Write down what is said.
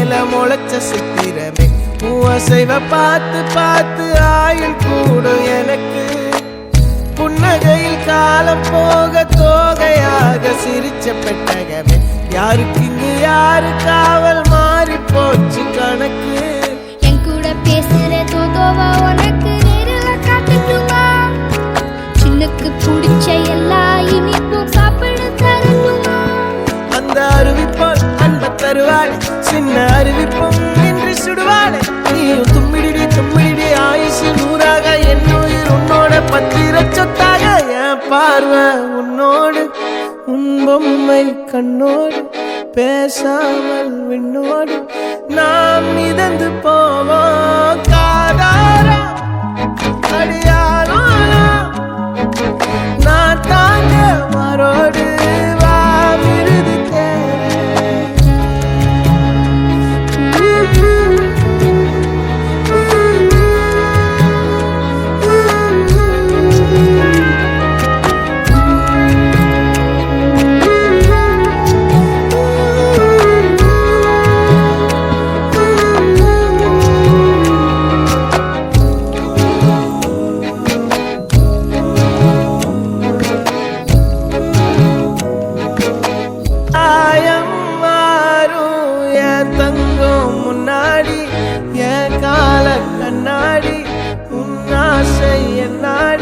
மேல முளைச்ச சித்திரமே அசைவ பார்த்து பார்த்து ஆயுள் கூடும் எனக்கு புன்னகையில் காலம் போக தோகையாக சிரிச்ச பெட்டகமே யாருக்கு இங்கு யாரு காவல் மாறி போச்சு கணக்கு என் கூட பேசுற தோதோவா உனக்கு நேரில் காட்டுட்டுமா சின்னுக்கு பிடிச்ச எல்லா இனிப்பும் சாப்பிட தரட்டுமா அந்த அறிவிப்போல் அன்ப தருவாள் சின்ன அறிவிப்பும் என்று சுடுவாள் நீயும் தும்மிடி ஆயுசு நூறாக என் உயிர் உன்னோட பத்திர சொத்தாக என் பார்வை உன்னோடு உன் பொம்மை கண்ணோடு பேசாமல் விண்ணோடு நாம் மிதந்து போவோம் காதாரா அடியாரோ நான் தாங்க மரோடு வா விருது முன்னாடி என் கால கண்ணாடி உன் ஆசை என்னாடி